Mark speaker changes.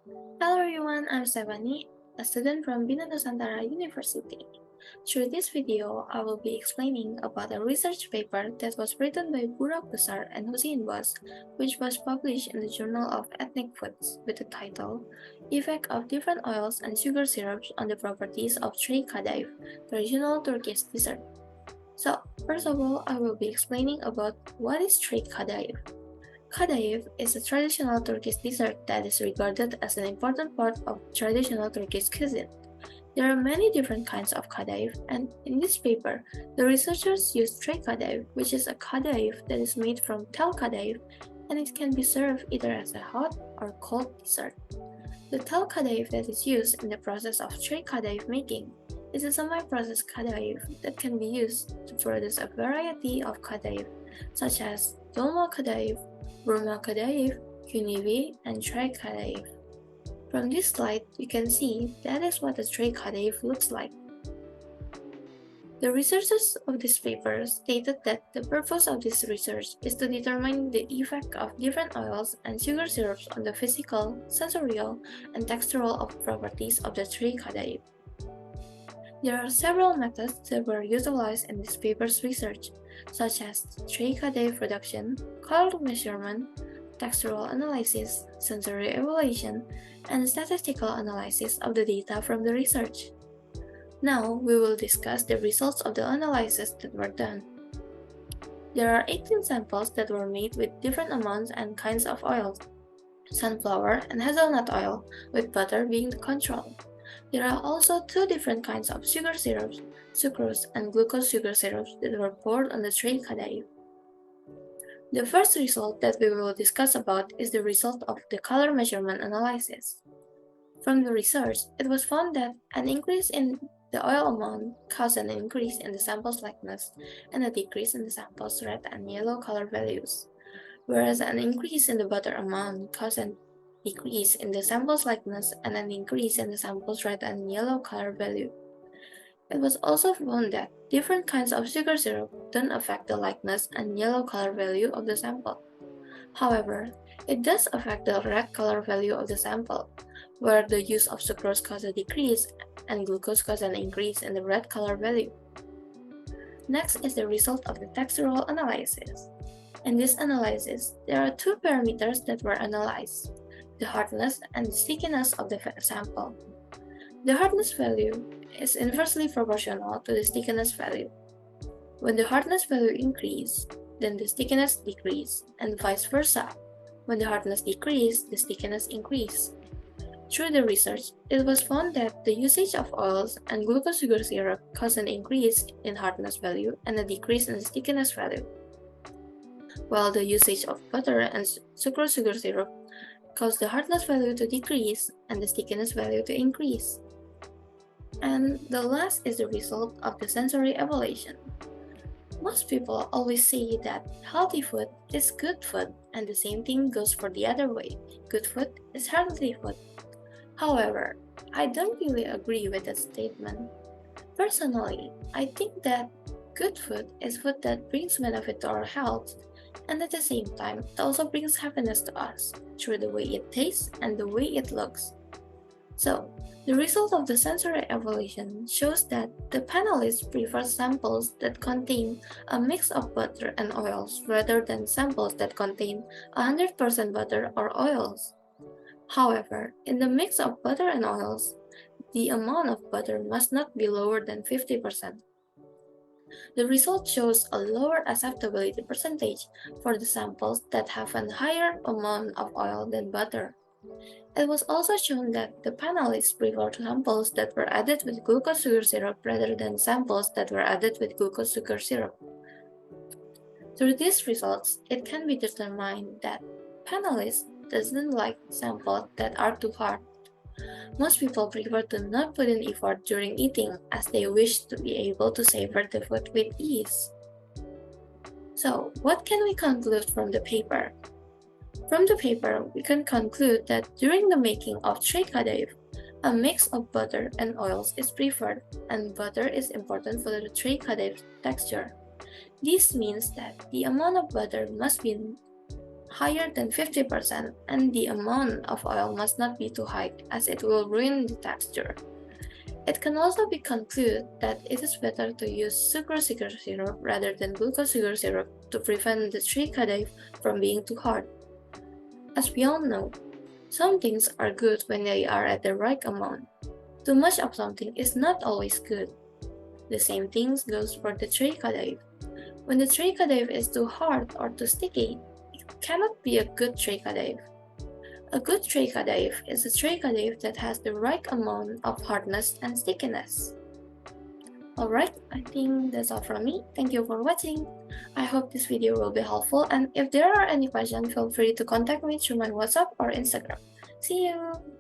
Speaker 1: Hello everyone, I'm Stephanie, a student from Bina Nusantara University. Through this video, I will be explaining about a research paper that was written by Burak Besar and Hussein Bas, which was published in the Journal of Ethnic Foods with the title Effect of Different Oils and Sugar Syrups on the Properties of Tree Kadayıf, traditional Turkish dessert. So, first of all, I will be explaining about what is Tree Kadayıf. Kadayıf is a traditional Turkish dessert that is regarded as an important part of traditional Turkish cuisine. There are many different kinds of kadayıf, and in this paper, the researchers used tray kadayıf, which is a kadayıf that is made from tel kadayıf, and it can be served either as a hot or cold dessert. The tel kadayıf that is used in the process of tray kadayıf making is a semi-processed kadayıf that can be used to produce a variety of kadayıf, such as dolma kadayıf, burma kadayıf, künevi, and tray kadayıf. From this slide, you can see that is what a tray kadayıf looks like. The researchers of this paper stated that the purpose of this research is to determine the effect of different oils and sugar syrups on the physical, sensorial, and textural properties of the tray kadayıf. There are several methods that were utilized in this paper's research, such as tray kadayıf production, color measurement, textural analysis, sensory evaluation, and statistical analysis of the data from the research. Now, we will discuss the results of the analysis that were done. There are 18 samples that were made with different amounts and kinds of oils, sunflower and hazelnut oil, with butter being the control. There are also two different kinds of sugar syrups, sucrose and glucose sugar syrups that were poured on the tray kadayıf. The first result that we will discuss about is the result of the color measurement analysis. From the research, it was found that an increase in the oil amount caused an increase in the sample's likeness and a decrease in the sample's red and yellow color values, whereas an increase in the butter amount caused a decrease in the sample's likeness and an increase in the sample's red and yellow color value. It was also found that different kinds of sugar syrup don't affect the likeness and yellow color value of the sample. However, it does affect the red color value of the sample, where the use of sucrose caused a decrease and glucose caused an increase in the red color value. Next is the result of the textural analysis. In this analysis, there are two parameters that were analyzed, the hardness and the stickiness of the sample. The hardness value is inversely proportional to the stickiness value. When the hardness value increases, then the stickiness decreases, and vice versa. When the hardness decreases, the stickiness increases. Through the research, it was found that the usage of oils and glucose sugar syrup caused an increase in hardness value and a decrease in the stickiness value, while the usage of butter and sucrose sugar syrup caused the hardness value to decrease and the stickiness value to increase. And the last is the result of the sensory evaluation. Most people always say that healthy food is good food, and the same thing goes for the other way. Good food is healthy food. However, I don't really agree with that statement. Personally, I think that good food is food that brings benefit to our health, and at the same time, it also brings happiness to us through the way it tastes and the way it looks. So, the result of the sensory evaluation shows that the panelists prefer samples that contain a mix of butter and oils rather than samples that contain 100% butter or oils. However, in the mix of butter and oils, the amount of butter must not be lower than 50%. The result shows a lower acceptability percentage for the samples that have a higher amount of oil than butter. It was also shown that the panelists preferred samples that were added with glucose sugar syrup rather than samples that were added with glucose sugar syrup. Through these results, it can be determined that panelists doesn't like samples that are too hard. Most people prefer to not put in effort during eating as they wish to be able to savor the food with ease. So, what can we conclude from the paper? From the paper, we can conclude that during the making of tray kadayıf, a mix of butter and oils is preferred, and butter is important for the tray kadayıf texture. This means that the amount of butter must be higher than 50%, and the amount of oil must not be too high as it will ruin the texture. It can also be concluded that it is better to use sugar syrup rather than glucose sugar syrup to prevent the trichadive from being too hard. As we all know, some things are good when they are at the right amount. Too much of something is not always good. The same thing goes for the trichadive. When the trichadive is too hard or too sticky, it cannot be a good trichadive. A good trichadive is a trichadive that has the right amount of hardness and stickiness. Alright, I think that's all from me. Thank you for watching. I hope this video will be helpful, and if there are any questions, feel free to contact me through my WhatsApp or Instagram. See you!